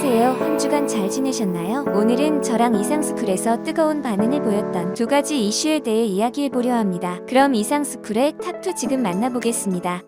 안녕하세요. 한 주간 잘 지내셨나요? 오늘은 저랑 이상스쿨에서 뜨거운 반응을 보였던 두 가지 이슈에 대해 이야기해보려 합니다. 그럼 이상스쿨의 탑2 지금 만나보겠습니다.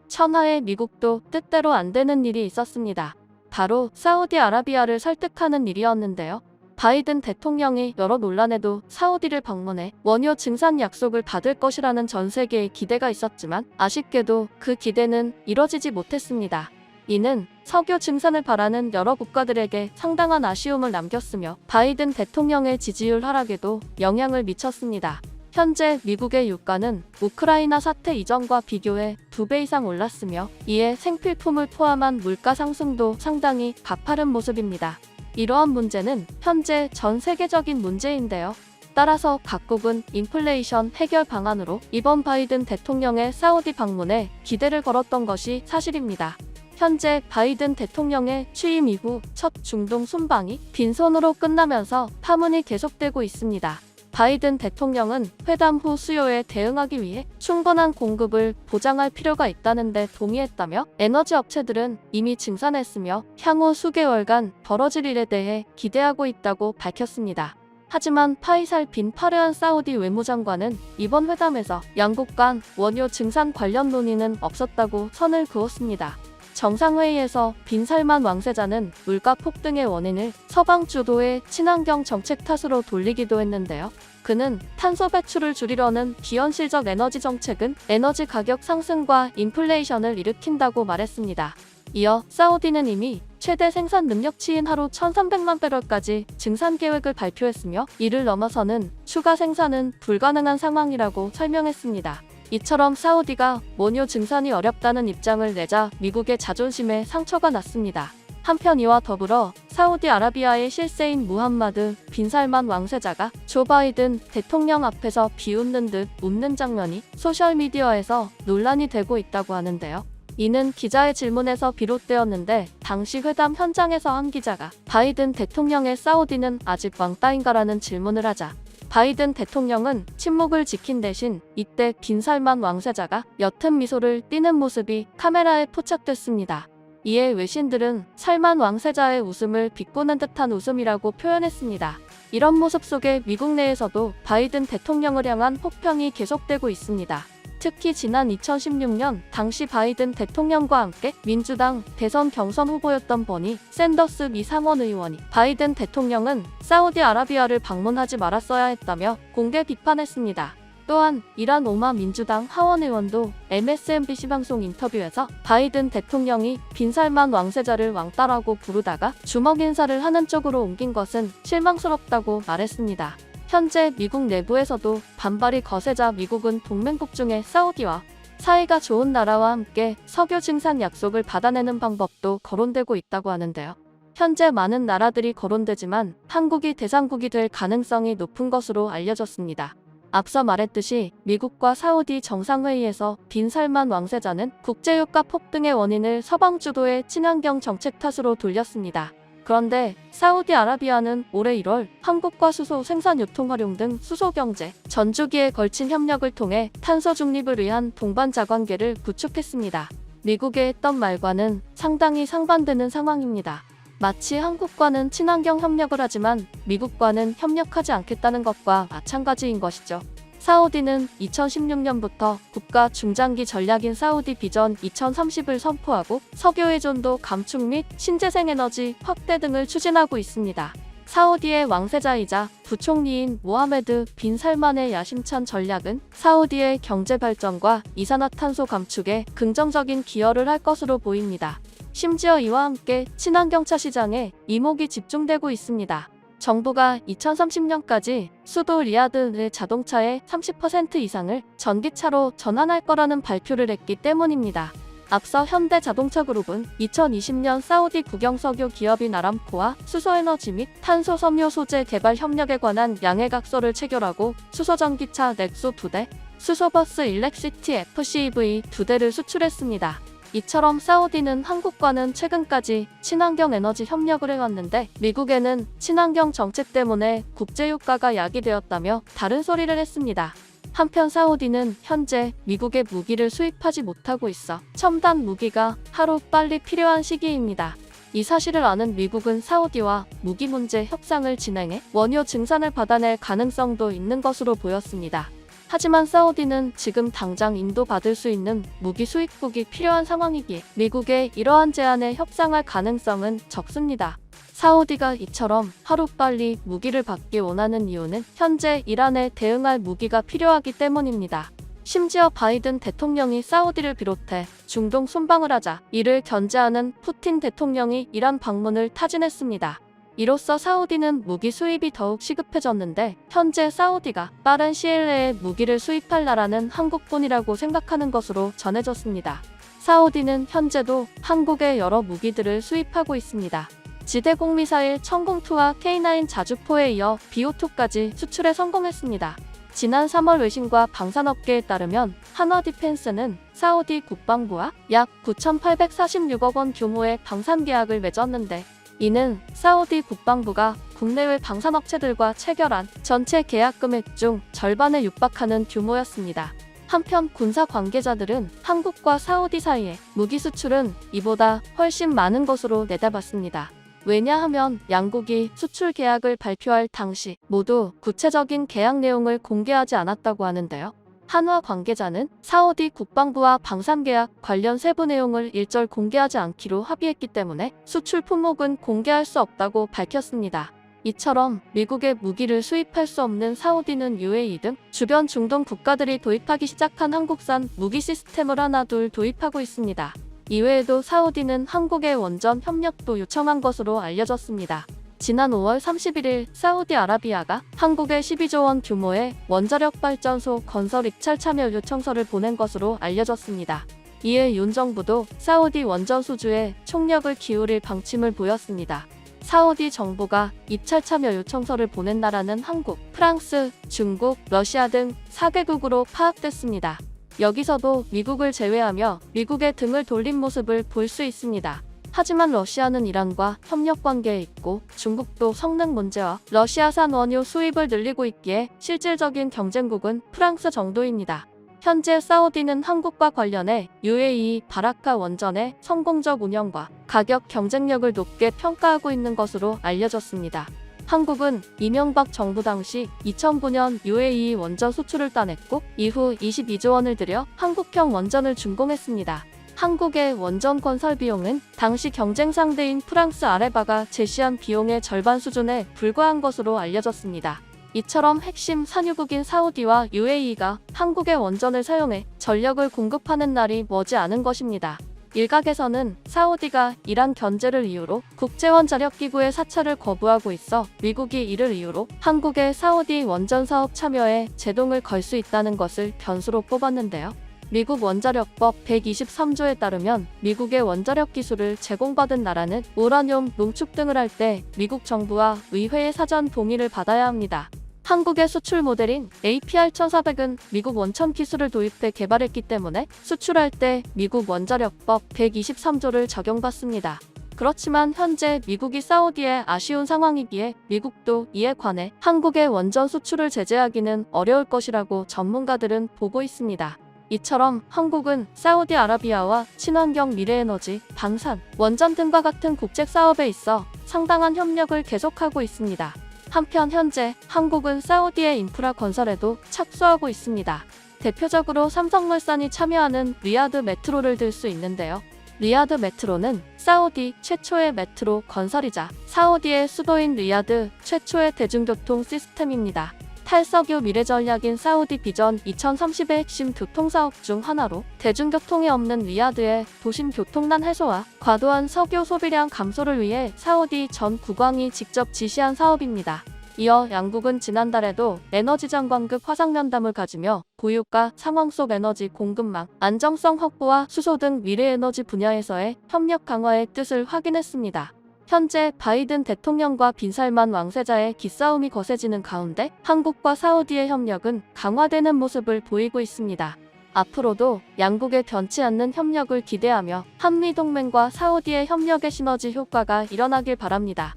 천하의 미국도 뜻대로 안 되는 일이 있었습니다. 바로 사우디아라비아를 설득하는 일이었는데요. 바이든 대통령이 여러 논란에도 사우디를 방문해 원유 증산 약속을 받을 것이라는 전 세계의 기대가 있었지만 아쉽게도 그 기대는 이뤄지지 못했습니다. 이는 석유 증산을 바라는 여러 국가들에게 상당한 아쉬움을 남겼으며 바이든 대통령의 지지율 하락에도 영향을 미쳤습니다. 현재 미국의 유가는 우크라이나 사태 이전과 비교해 2배 이상 올랐으며 이에 생필품을 포함한 물가 상승도 상당히 가파른 모습입니다. 이러한 문제는 현재 전 세계적인 문제인데요. 따라서 각국은 인플레이션 해결 방안으로 이번 바이든 대통령의 사우디 방문에 기대를 걸었던 것이 사실입니다. 현재 바이든 대통령의 취임 이후 첫 중동 순방이 빈손으로 끝나면서 파문이 계속되고 있습니다. 바이든 대통령은 회담 후 수요에 대응하기 위해 충분한 공급을 보장할 필요가 있다는 데 동의했다며 에너지 업체들은 이미 증산했으며 향후 수개월간 벌어질 일에 대해 기대하고 있다고 밝혔습니다. 하지만 파이살 빈 파르한 사우디 외무장관은 이번 회담에서 양국 간 원유 증산 관련 논의는 없었다고 선을 그었습니다. 정상회의에서 빈 살만 왕세자는 물가 폭등의 원인을 서방 주도의 친환경 정책 탓으로 돌리기도 했는데요. 그는 탄소 배출을 줄이려는 비현실적 에너지 정책은 에너지 가격 상승과 인플레이션을 일으킨다고 말했습니다. 이어 사우디는 이미 최대 생산 능력치인 하루 1,300만 배럴까지 증산 계획을 발표했으며 이를 넘어서는 추가 생산은 불가능한 상황이라고 설명했습니다. 이처럼 사우디가 원유 증산이 어렵다는 입장을 내자 미국의 자존심에 상처가 났습니다. 한편 이와 더불어 사우디아라비아의 실세인 무함마드 빈 살만 왕세자가 조 바이든 대통령 앞에서 비웃는 듯 웃는 장면이 소셜미디어에서 논란이 되고 있다고 하는데요. 이는 기자의 질문에서 비롯되었는데 당시 회담 현장에서 한 기자가 바이든 대통령의 사우디는 아직 왕따인가라는 질문을 하자 바이든 대통령은 침묵을 지킨 대신 이때 빈 살만 왕세자가 옅은 미소를 띠는 모습이 카메라에 포착됐습니다. 이에 외신들은 살만 왕세자의 웃음을 비꼬는 듯한 웃음이라고 표현했습니다. 이런 모습 속에 미국 내에서도 바이든 대통령을 향한 혹평이 계속되고 있습니다. 특히 지난 2016년 당시 바이든 대통령과 함께 민주당 대선 경선 후보였던 버니 샌더스 미 상원 의원이 바이든 대통령은 사우디아라비아를 방문하지 말았어야 했다며 공개 비판했습니다. 또한 이란 오마 민주당 하원 의원도 MSNBC 방송 인터뷰에서 바이든 대통령이 빈 살만 왕세자를 왕따라고 부르다가 주먹 인사를 하는 쪽으로 옮긴 것은 실망스럽다고 말했습니다. 현재 미국 내부에서도 반발이 거세자 미국은 동맹국 중에 사우디와 사이가 좋은 나라와 함께 석유 증산 약속을 받아내는 방법도 거론되고 있다고 하는데요. 현재 많은 나라들이 거론되지만 한국이 대상국이 될 가능성이 높은 것으로 알려졌습니다. 앞서 말했듯이 미국과 사우디 정상회의에서 빈 살만 왕세자는 국제유가 폭등의 원인을 서방 주도의 친환경 정책 탓으로 돌렸습니다. 그런데 사우디아라비아는 올해 1월 한국과 수소 생산 유통 활용 등 수소 경제 전주기에 걸친 협력을 통해 탄소 중립을 위한 동반자 관계를 구축했습니다. 미국의 했던 말과는 상당히 상반되는 상황입니다. 마치 한국과는 친환경 협력을 하지만 미국과는 협력하지 않겠다는 것과 마찬가지인 것이죠. 사우디는 2016년부터 국가 중장기 전략인 사우디 비전 2030을 선포하고 석유 의존도 감축 및 신재생에너지 확대 등을 추진하고 있습니다. 사우디의 왕세자이자 부총리인 모하메드 빈 살만의 야심찬 전략은 사우디의 경제 발전과 이산화탄소 감축에 긍정적인 기여를 할 것으로 보입니다. 심지어 이와 함께 친환경차 시장에 이목이 집중되고 있습니다. 정부가 2030년까지 수도 리야드의 자동차의 30% 이상을 전기차로 전환할 거라는 발표를 했기 때문입니다. 앞서 현대자동차그룹은 2020년 사우디 국영석유 기업인 아람코와 수소에너지 및 탄소 섬유 소재 개발 협력에 관한 양해각서를 체결하고 수소전기차 넥소 2대, 수소버스 일렉시티 FCEV 2대를 수출했습니다. 이처럼 사우디는 한국과는 최근까지 친환경 에너지 협력을 해왔는데 미국에는 친환경 정책 때문에 국제유가가 야기되었다며 다른 소리를 했습니다. 한편 사우디는 현재 미국의 무기를 수입하지 못하고 있어 첨단 무기가 하루 빨리 필요한 시기입니다. 이 사실을 아는 미국은 사우디와 무기 문제 협상을 진행해 원유 증산을 받아낼 가능성도 있는 것으로 보였습니다. 하지만 사우디는 지금 당장 인도받을 수 있는 무기 수입국이 필요한 상황이기에 미국의 이러한 제안에 협상할 가능성은 적습니다. 사우디가 이처럼 하루빨리 무기를 받기 원하는 이유는 현재 이란에 대응할 무기가 필요하기 때문입니다. 심지어 바이든 대통령이 사우디를 비롯해 중동 순방을 하자 이를 견제하는 푸틴 대통령이 이란 방문을 타진했습니다. 이로써 사우디는 무기 수입이 더욱 시급해졌는데 현재 사우디가 빠른 시일 내에 무기를 수입할 나라는 한국뿐이라고 생각하는 것으로 전해졌습니다. 사우디는 현재도 한국에 여러 무기들을 수입하고 있습니다. 지대공 미사일 천공2와 K9 자주포에 이어 BO2까지 수출에 성공했습니다. 지난 3월 외신과 방산업계에 따르면 한화 디펜스는 사우디 국방부와 약 9,846억 원 규모의 방산 계약을 맺었는데 이는 사우디 국방부가 국내외 방산업체들과 체결한 전체 계약 금액 중 절반에 육박하는 규모였습니다. 한편 군사 관계자들은 한국과 사우디 사이의 무기 수출은 이보다 훨씬 많은 것으로 내다봤습니다. 왜냐하면 양국이 수출 계약을 발표할 당시 모두 구체적인 계약 내용을 공개하지 않았다고 하는데요. 한화 관계자는 사우디 국방부와 방산 계약 관련 세부 내용을 일절 공개하지 않기로 합의했기 때문에 수출 품목은 공개할 수 없다고 밝혔습니다. 이처럼 미국의 무기를 수입할 수 없는 사우디는 UAE 등 주변 중동 국가들이 도입하기 시작한 한국산 무기 시스템을 하나둘 도입하고 있습니다. 이외에도 사우디는 한국의 원전 협력도 요청한 것으로 알려졌습니다. 지난 5월 31일 사우디아라비아가 한국에 12조 원 규모의 원자력 발전소 건설 입찰 참여 요청서를 보낸 것으로 알려졌습니다. 이에 윤 정부도 사우디 원전 수주에 총력을 기울일 방침을 보였습니다. 사우디 정부가 입찰 참여 요청서를 보낸 나라는 한국, 프랑스, 중국, 러시아 등 4개국으로 파악됐습니다. 여기서도 미국을 제외하며 미국의 등을 돌린 모습을 볼 수 있습니다. 하지만 러시아는 이란과 협력 관계에 있고 중국도 성능 문제와 러시아산 원유 수입을 늘리고 있기에 실질적인 경쟁국은 프랑스 정도입니다. 현재 사우디는 한국과 관련해 UAE 바라카 원전의 성공적 운영과 가격 경쟁력을 높게 평가하고 있는 것으로 알려졌습니다. 한국은 이명박 정부 당시 2009년 UAE 원전 수출을 따냈고 이후 22조 원을 들여 한국형 원전을 준공했습니다. 한국의 원전 건설 비용은 당시 경쟁 상대인 프랑스 아레바가 제시한 비용의 절반 수준에 불과한 것으로 알려졌습니다. 이처럼 핵심 산유국인 사우디와 UAE가 한국의 원전을 사용해 전력을 공급하는 날이 머지 않은 것입니다. 일각에서는 사우디가 이란 견제를 이유로 국제원자력기구의 사찰을 거부하고 있어 미국이 이를 이유로 한국의 사우디 원전 사업 참여에 제동을 걸 수 있다는 것을 변수로 꼽았는데요. 미국 원자력법 123조에 따르면 미국의 원자력 기술을 제공받은 나라는 우라늄 농축 등을 할 때 미국 정부와 의회의 사전 동의를 받아야 합니다. 한국의 수출 모델인 APR-1400은 미국 원천 기술을 도입해 개발했기 때문에 수출할 때 미국 원자력법 123조를 적용받습니다. 그렇지만 현재 미국이 사우디에 아쉬운 상황이기에 미국도 이에 관해 한국의 원전 수출을 제재하기는 어려울 것이라고 전문가들은 보고 있습니다. 이처럼 한국은 사우디아라비아와 친환경 미래에너지, 방산, 원전 등과 같은 국책 사업에 있어 상당한 협력을 계속하고 있습니다. 한편 현재 한국은 사우디의 인프라 건설에도 착수하고 있습니다. 대표적으로 삼성물산이 참여하는 리야드 메트로를 들 수 있는데요. 리야드 메트로는 사우디 최초의 메트로 건설이자 사우디의 수도인 리야드 최초의 대중교통 시스템입니다. 탈석유 미래 전략인 사우디 비전 2030의 핵심 교통사업 중 하나로 대중교통이 없는 리야드의 도심 교통난 해소와 과도한 석유 소비량 감소를 위해 사우디 전 국왕이 직접 지시한 사업입니다. 이어 양국은 지난달에도 에너지 전광급 화석연담을 가지며 고유가 상황 속 에너지 공급망, 안정성 확보와 수소 등 미래에너지 분야에서의 협력 강화의 뜻을 확인했습니다. 현재 바이든 대통령과 빈살만 왕세자의 기싸움이 거세지는 가운데 한국과 사우디의 협력은 강화되는 모습을 보이고 있습니다. 앞으로도 양국의 변치 않는 협력을 기대하며 한미동맹과 사우디의 협력의 시너지 효과가 일어나길 바랍니다.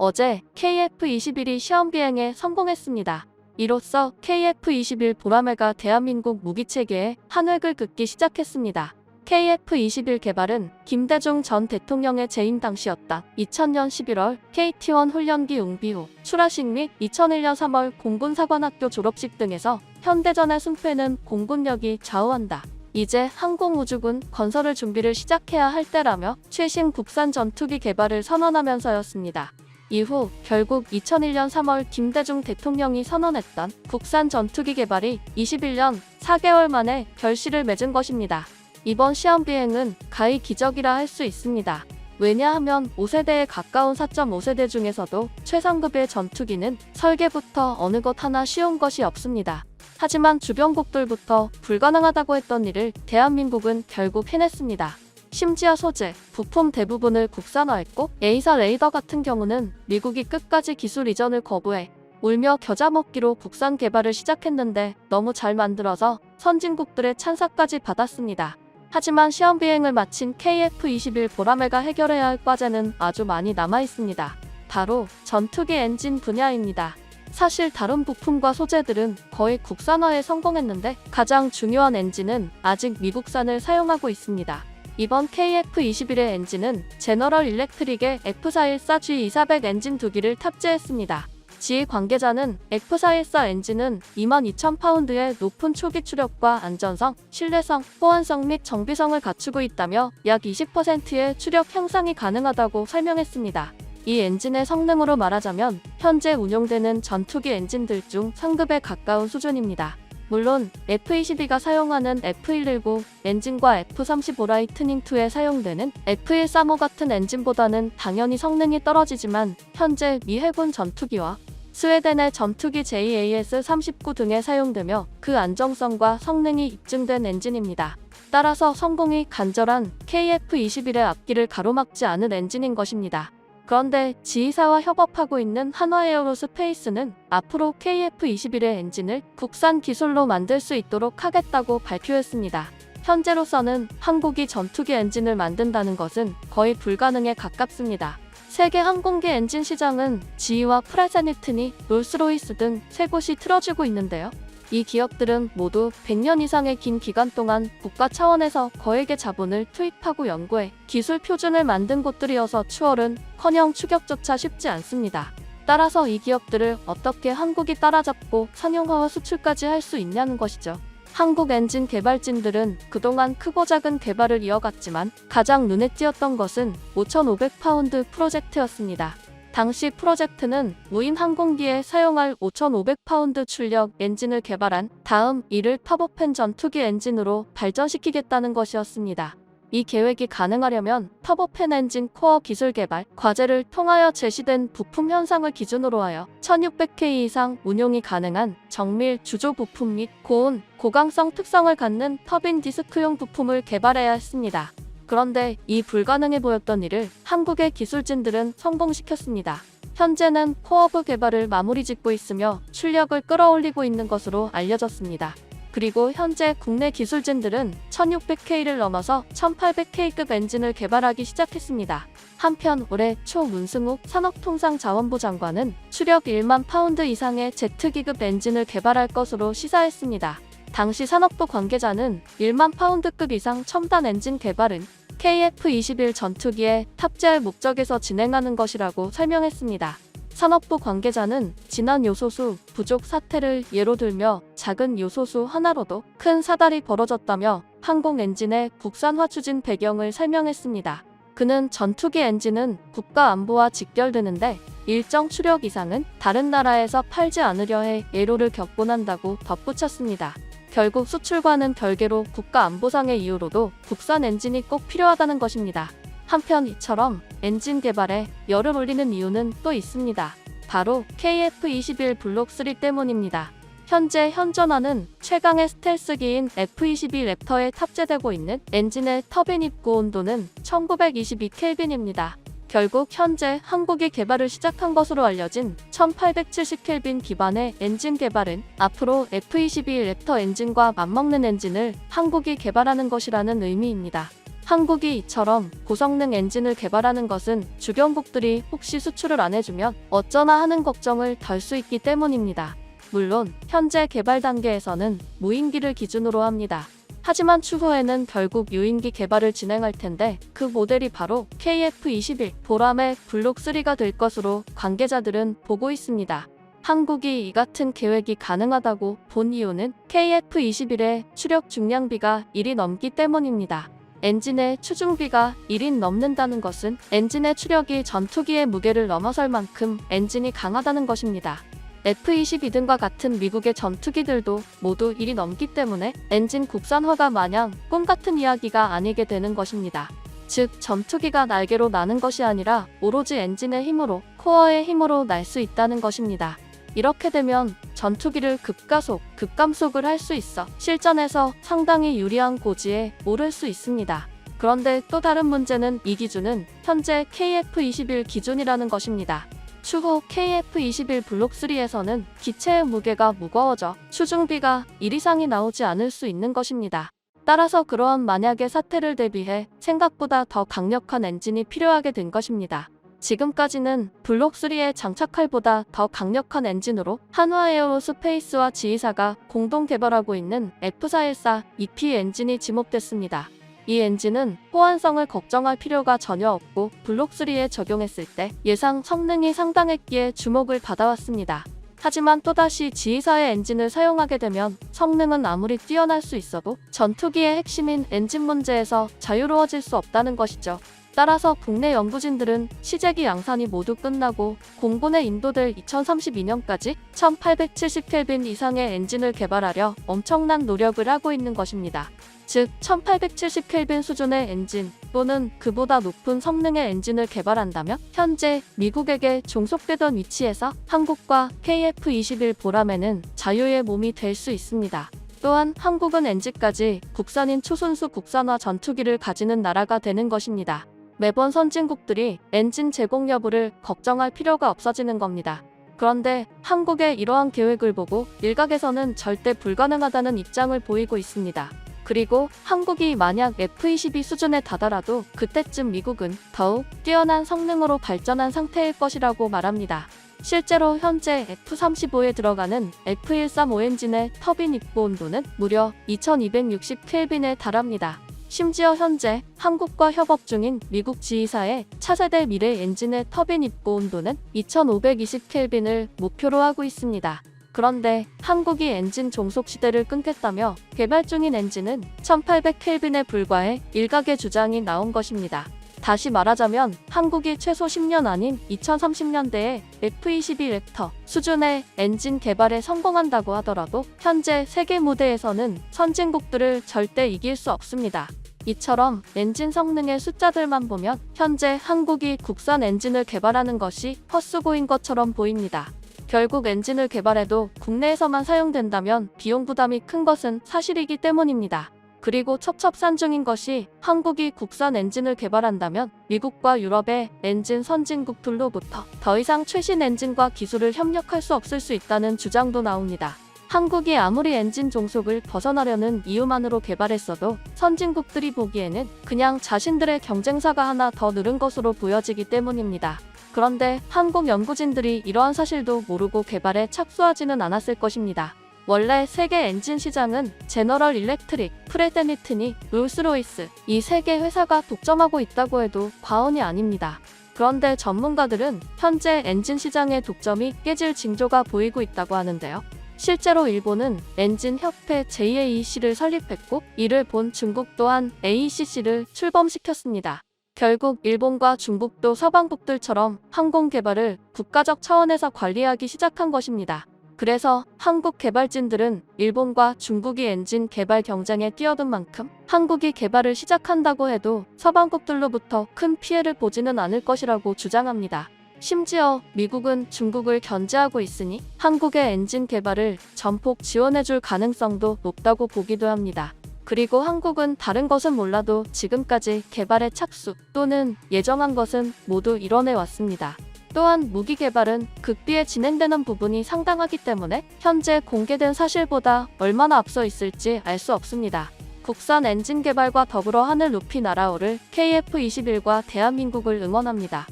어제 KF-21이 시험 비행에 성공했습니다. 이로써 KF-21 보라매가 대한민국 무기체계에 한 획을 긋기 시작했습니다. KF-21 개발은 김대중 전 대통령의 재임 당시였다. 2000년 11월 KT-1 훈련기 응비 후 출하식 및 2001년 3월 공군사관학교 졸업식 등에서 현대전의 승패는 공군력이 좌우한다. 이제 항공우주군 건설을 준비를 시작해야 할 때라며 최신 국산 전투기 개발을 선언하면서였습니다. 이후 결국 2001년 3월 김대중 대통령이 선언했던 국산 전투기 개발이 21년 4개월 만에 결실을 맺은 것입니다. 이번 시험 비행은 가히 기적이라 할 수 있습니다. 왜냐하면 5세대에 가까운 4.5세대 중에서도 최상급의 전투기는 설계부터 어느 것 하나 쉬운 것이 없습니다. 하지만 주변국들부터 불가능하다고 했던 일을 대한민국은 결국 해냈습니다. 심지어 소재, 부품 대부분을 국산화했고 A사 레이더 같은 경우는 미국이 끝까지 기술 이전을 거부해 울며 겨자 먹기로 국산 개발을 시작했는데 너무 잘 만들어서 선진국들의 찬사까지 받았습니다. 하지만 시험 비행을 마친 KF-21 보라매가 해결해야 할 과제는 아주 많이 남아 있습니다. 바로 전투기 엔진 분야입니다. 사실 다른 부품과 소재들은 거의 국산화에 성공했는데 가장 중요한 엔진은 아직 미국산을 사용하고 있습니다. 이번 KF-21의 엔진은 제너럴 일렉트릭의 F414G2400 엔진 2기를 탑재했습니다. 지휘 관계자는 F414 엔진은 22,000파운드의 높은 초기 추력과 안전성, 신뢰성, 호환성 및 정비성을 갖추고 있다며 약 20%의 추력 향상이 가능하다고 설명했습니다. 이 엔진의 성능으로 말하자면 현재 운용되는 전투기 엔진들 중 상급에 가까운 수준입니다. 물론 F-22가 사용하는 F-119 엔진과 F-35 라이트닝2에 사용되는 F-135 같은 엔진보다는 당연히 성능이 떨어지지만 현재 미 해군 전투기와 스웨덴의 전투기 JAS-39 등에 사용되며 그 안정성과 성능이 입증된 엔진입니다. 따라서 성공이 간절한 KF-21의 앞길을 가로막지 않은 엔진인 것입니다. 그런데 지휘사와 협업하고 있는 한화에어로스페이스는 앞으로 KF-21의 엔진을 국산 기술로 만들 수 있도록 하겠다고 발표했습니다. 현재로서는 한국이 전투기 엔진을 만든다는 것은 거의 불가능에 가깝습니다. 세계 항공기 엔진 시장은 지휘와 프레세니트니, 롤스로이스 등 세 곳이 틀어지고 있는데요. 이 기업들은 모두 100년 이상의 긴 기간 동안 국가 차원에서 거액의 자본을 투입하고 연구해 기술 표준을 만든 곳들이어서 추월은 커녕 추격조차 쉽지 않습니다. 따라서 이 기업들을 어떻게 한국이 따라잡고 상용화와 수출까지 할 수 있냐는 것이죠. 한국 엔진 개발진들은 그동안 크고 작은 개발을 이어갔지만 가장 눈에 띄었던 것은 5,500파운드 프로젝트였습니다. 당시 프로젝트는 무인 항공기에 사용할 5,500파운드 출력 엔진을 개발한 다음 이를 터보팬 전투기 엔진으로 발전시키겠다는 것이었습니다. 이 계획이 가능하려면 터보팬 엔진 코어 기술 개발 과제를 통하여 제시된 부품 현상을 기준으로 하여 1600K 이상 운용이 가능한 정밀 주조 부품 및 고온, 고강성 특성을 갖는 터빈 디스크용 부품을 개발해야 했습니다. 그런데 이 불가능해 보였던 일을 한국의 기술진들은 성공시켰습니다. 현재는 코어부 개발을 마무리 짓고 있으며 출력을 끌어올리고 있는 것으로 알려졌습니다. 그리고 현재 국내 기술진들은 1600K를 넘어서 1800K급 엔진을 개발하기 시작했습니다. 한편 올해 초 문승욱 산업통상자원부 장관은 추력 1만 파운드 이상의 제트기급 엔진을 개발할 것으로 시사했습니다. 당시 산업부 관계자는 1만 파운드급 이상 첨단 엔진 개발은 KF-21 전투기에 탑재할 목적에서 진행하는 것이라고 설명했습니다. 산업부 관계자는 지난 요소수 부족 사태를 예로 들며 작은 요소수 하나로도 큰 사달이 벌어졌다며 항공 엔진의 국산화 추진 배경을 설명했습니다. 그는 전투기 엔진은 국가 안보와 직결되는데 일정 추력 이상은 다른 나라에서 팔지 않으려 해 애로를 겪곤 한다고 덧붙였습니다. 결국 수출과는 별개로 국가 안보상의 이유로도 국산 엔진이 꼭 필요하다는 것입니다. 한편 이처럼 엔진 개발에 열을 올리는 이유는 또 있습니다. 바로 KF-21 블록 3 때문입니다. 현재 현존하는 최강의 스텔스기인 F-22 랩터에 탑재되고 있는 엔진의 터빈 입구 온도는 1922켈빈입니다. 결국 현재 한국이 개발을 시작한 것으로 알려진 1870켈빈 기반의 엔진 개발은 앞으로 F-22 랩터 엔진과 맞먹는 엔진을 한국이 개발하는 것이라는 의미입니다. 한국이 이처럼 고성능 엔진을 개발하는 것은 주변국들이 혹시 수출을 안 해주면 어쩌나 하는 걱정을 덜 수 있기 때문입니다. 물론 현재 개발 단계에서는 무인기를 기준으로 합니다. 하지만 추후에는 결국 유인기 개발을 진행할 텐데 그 모델이 바로 KF-21 보람의 블록3가 될 것으로 관계자들은 보고 있습니다. 한국이 이 같은 계획이 가능하다고 본 이유는 KF-21의 추력 중량비가 1이 넘기 때문입니다. 엔진의 추중비가 1인 넘는다는 것은 엔진의 추력이 전투기의 무게를 넘어설 만큼 엔진이 강하다는 것입니다. F-22 등과 같은 미국의 전투기들도 모두 1이 넘기 때문에 엔진 국산화가 마냥 꿈같은 이야기가 아니게 되는 것입니다. 즉 전투기가 날개로 나는 것이 아니라 오로지 엔진의 힘으로, 코어의 힘으로 날 수 있다는 것입니다. 이렇게 되면 전투기를 급가속, 급감속을 할 수 있어 실전에서 상당히 유리한 고지에 오를 수 있습니다. 그런데 또 다른 문제는 이 기준은 현재 KF-21 기준이라는 것입니다. 추후 KF-21 블록3에서는 기체의 무게가 무거워져 추중비가 1 이상이 나오지 않을 수 있는 것입니다. 따라서 그러한 만약의 사태를 대비해 생각보다 더 강력한 엔진이 필요하게 된 것입니다. 지금까지는 블록3의 장착할보다 더 강력한 엔진으로 한화에어로스페이스와 지휘사가 공동 개발하고 있는 F414 EP 엔진이 지목됐습니다. 이 엔진은 호환성을 걱정할 필요가 전혀 없고 블록3에 적용했을 때 예상 성능이 상당했기에 주목을 받아왔습니다. 하지만 또다시 지휘사의 엔진을 사용하게 되면 성능은 아무리 뛰어날 수 있어도 전투기의 핵심인 엔진 문제에서 자유로워질 수 없다는 것이죠. 따라서 국내 연구진들은 시제기 양산이 모두 끝나고 공군에 인도될 2032년까지 1870켈빈 이상의 엔진을 개발하려 엄청난 노력을 하고 있는 것입니다. 즉 1870켈빈 수준의 엔진 또는 그보다 높은 성능의 엔진을 개발한다면 현재 미국에게 종속되던 위치에서 한국과 KF-21 보람에는 자유의 몸이 될 수 있습니다. 또한 한국은 엔진까지 국산인 초순수 국산화 전투기를 가지는 나라가 되는 것입니다. 매번 선진국들이 엔진 제공 여부를 걱정할 필요가 없어지는 겁니다. 그런데 한국의 이러한 계획을 보고 일각에서는 절대 불가능하다는 입장을 보이고 있습니다. 그리고 한국이 만약 F-22 수준에 다다라도 그때쯤 미국은 더욱 뛰어난 성능으로 발전한 상태일 것이라고 말합니다. 실제로 현재 F-35에 들어가는 F-135 엔진의 터빈 입고 온도는 무려 2260켈빈에 달합니다. 심지어 현재 한국과 협업 중인 미국 지휘사의 차세대 미래 엔진의 터빈 입고 온도는 2520켈빈을 목표로 하고 있습니다. 그런데 한국이 엔진 종속 시대를 끊겠다며 개발 중인 엔진은 1800켈빈에 불과해 일각의 주장이 나온 것입니다. 다시 말하자면 한국이 최소 10년 아닌 2030년대에 F-22 랩터 수준의 엔진 개발에 성공한다고 하더라도 현재 세계 무대에서는 선진국들을 절대 이길 수 없습니다. 이처럼 엔진 성능의 숫자들만 보면 현재 한국이 국산 엔진을 개발하는 것이 헛수고인 것처럼 보입니다. 결국 엔진을 개발해도 국내에서만 사용된다면 비용 부담이 큰 것은 사실이기 때문입니다. 그리고 첩첩산중인 것이 한국이 국산 엔진을 개발한다면 미국과 유럽의 엔진 선진국들로부터 더 이상 최신 엔진과 기술을 협력할 수 없을 수 있다는 주장도 나옵니다. 한국이 아무리 엔진 종속을 벗어나려는 이유만으로 개발했어도 선진국들이 보기에는 그냥 자신들의 경쟁사가 하나 더 늘은 것으로 보여지기 때문입니다. 그런데 한국 연구진들이 이러한 사실도 모르고 개발에 착수하지는 않았을 것입니다. 원래 세계 엔진 시장은 제너럴 일렉트릭, 프렛 앤 위트니, 롤스로이스 이 세 개 회사가 독점하고 있다고 해도 과언이 아닙니다. 그런데 전문가들은 현재 엔진 시장의 독점이 깨질 징조가 보이고 있다고 하는데요. 실제로 일본은 엔진 협회 JAEC를 설립했고 이를 본 중국 또한 AECC를 출범시켰습니다. 결국 일본과 중국도 서방국들처럼 항공 개발을 국가적 차원에서 관리하기 시작한 것입니다. 그래서 한국 개발진들은 일본과 중국이 엔진 개발 경쟁에 뛰어든 만큼 한국이 개발을 시작한다고 해도 서방국들로부터 큰 피해를 보지는 않을 것이라고 주장합니다. 심지어 미국은 중국을 견제하고 있으니 한국의 엔진 개발을 전폭 지원해줄 가능성도 높다고 보기도 합니다. 그리고 한국은 다른 것은 몰라도 지금까지 개발에 착수 또는 예정한 것은 모두 이뤄내 왔습니다. 또한 무기 개발은 극비에 진행되는 부분이 상당하기 때문에 현재 공개된 사실보다 얼마나 앞서 있을지 알 수 없습니다. 국산 엔진 개발과 더불어 하늘 높이 날아오를 KF-21과 대한민국을 응원합니다.